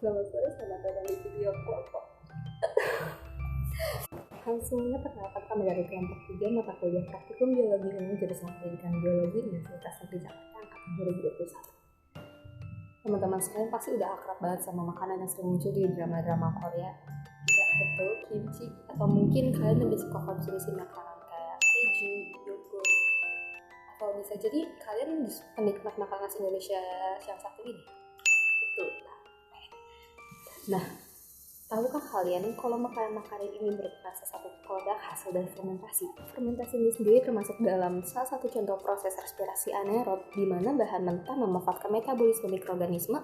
Selamat sore, selamat datang di video kelompok. Halo semuanya, perkenalkan kami dari kelompok 3 mata kuliah praktikum biologi umum jurusan pendidikan biologi Universitas Negeri Jakarta angkatan 2021. Teman-teman sekalian pasti udah akrab banget sama makanan yang sering muncul di drama-drama Korea. Ya betul, kimchi, atau mungkin kalian lebih suka konsumsi makanan kayak keju, yogurt, atau bisa jadi kalian penikmat makanan khas Indonesia yang satu ini. Betul. Nah, tahukah kalian kalau makanan-makanan ini merupakan salah satu produk hasil dari fermentasi? Fermentasi ini sendiri termasuk dalam salah satu contoh proses respirasi anaerob di mana bahan mentah memanfaatkan metabolisme mikroorganisme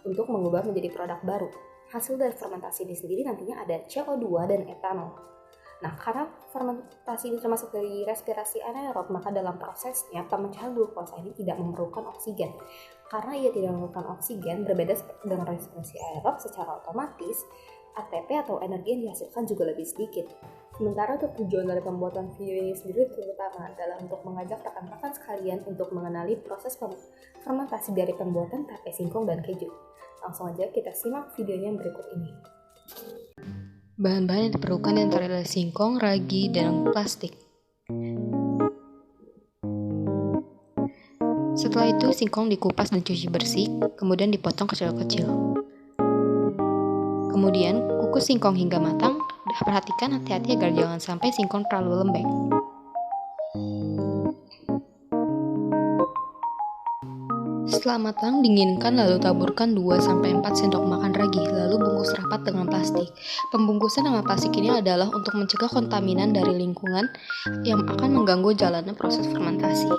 untuk mengubah menjadi produk baru. Hasil dari fermentasi ini sendiri nantinya ada CO2 dan etanol. Nah, karena fermentasi ini termasuk dari respirasi anaerob, maka dalam prosesnya pemecahan glukosa ini tidak memerlukan oksigen. Karena ia tidak memerlukan oksigen, berbeda dengan respirasi aerob, secara otomatis ATP atau energi yang dihasilkan juga lebih sedikit. Sementara untuk tujuan dari pembuatan video ini sendiri terutama adalah untuk mengajak rekan-rekan sekalian untuk mengenali proses fermentasi dari pembuatan tape singkong dan keju. Langsung aja kita simak videonya yang berikut ini. Bahan-bahan yang diperlukan antara adalah singkong, ragi, dan plastik. Setelah itu, singkong dikupas dan cuci bersih, kemudian dipotong kecil-kecil. Kemudian, kukus singkong hingga matang. Perhatikan hati-hati agar jangan sampai singkong terlalu lembek. Setelah matang, dinginkan lalu taburkan 2-4 sendok makan ragi, lalu bungkus rapat dengan plastik. Pembungkusan dengan plastik ini adalah untuk mencegah kontaminan dari lingkungan yang akan mengganggu jalannya proses fermentasi.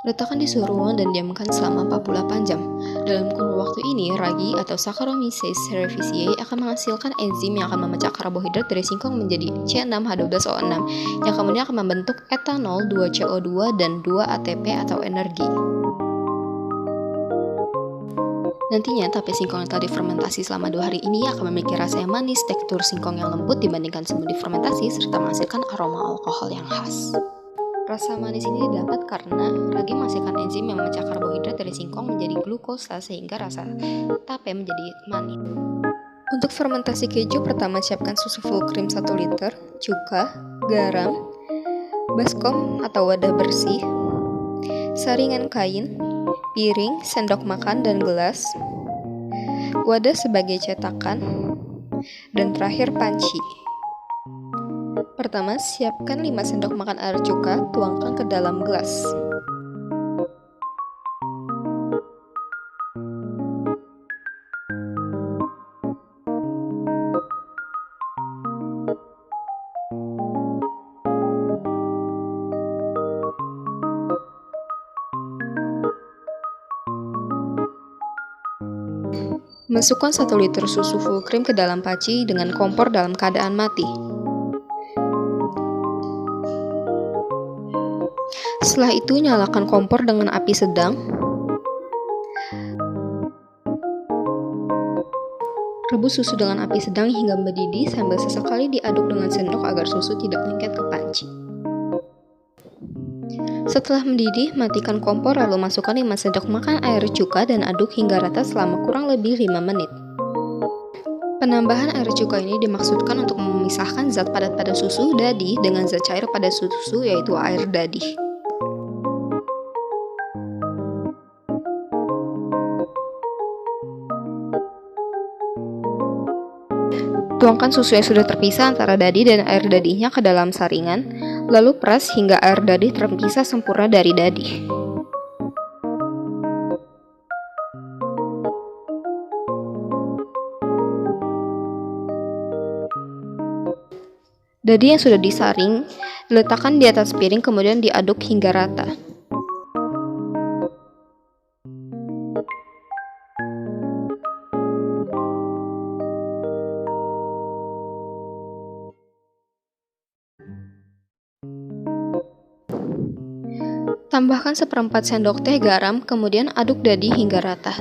Letakkan di suhu ruang dan diamkan selama 48 jam. Dalam kurun waktu ini, ragi atau Saccharomyces cerevisiae akan menghasilkan enzim yang akan memecah karbohidrat dari singkong menjadi C6H12O6 yang kemudian akan membentuk etanol, 2CO2, dan 2 ATP atau energi. Nantinya, tape singkong yang telah difermentasi selama 2 hari ini akan memiliki rasa yang manis, tekstur singkong yang lembut dibandingkan sebelum difermentasi, serta menghasilkan aroma alkohol yang khas. Rasa manis ini didapat karena ragi menghasilkan enzim yang memecah karbohidrat dari singkong menjadi glukosa sehingga rasa tape menjadi manis. Untuk fermentasi keju, pertama siapkan susu full cream 1 liter, cuka, garam, baskom atau wadah bersih, saringan kain, piring, sendok makan dan gelas, wadah sebagai cetakan, dan terakhir panci. Pertama, siapkan 5 sendok makan air cuka, tuangkan ke dalam gelas. Masukkan 1 liter susu full cream ke dalam panci dengan kompor dalam keadaan mati. Setelah itu, nyalakan kompor dengan api sedang. Rebus susu dengan api sedang hingga mendidih sambil sesekali diaduk dengan sendok agar susu tidak lengket ke panci. Setelah mendidih, matikan kompor lalu masukkan 5 sendok makan air cuka dan aduk hingga rata selama kurang lebih 5 menit. Penambahan air cuka ini dimaksudkan untuk memisahkan zat padat pada susu dadih dengan zat cair pada susu yaitu air dadih. Tuangkan susu yang sudah terpisah antara dadih dan air dadihnya ke dalam saringan, lalu peras hingga air dadih terpisah sempurna dari dadih. Dadih yang sudah disaring diletakkan di atas piring kemudian diaduk hingga rata. Tambahkan 1/4 sendok teh garam, kemudian aduk dadih hingga rata.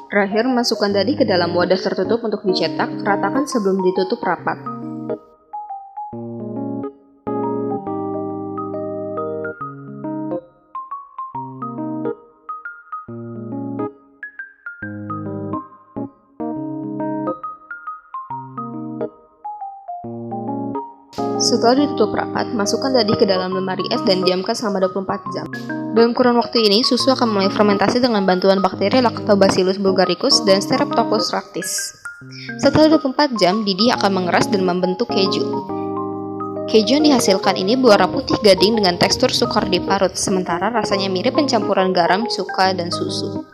Terakhir, masukkan dadi ke dalam wadah tertutup untuk dicetak, ratakan sebelum ditutup rapat. Setelah ditutup rapat, masukkan dadi ke dalam lemari es dan diamkan selama 24 jam. Dalam kurun waktu ini, susu akan mulai fermentasi dengan bantuan bakteri Lactobacillus bulgaricus dan Streptococcus rectis. Setelah 24 jam, didih akan mengeras dan membentuk keju. Keju yang dihasilkan ini berwarna putih gading dengan tekstur sukar di parut, sementara rasanya mirip pencampuran garam, cuka, dan susu.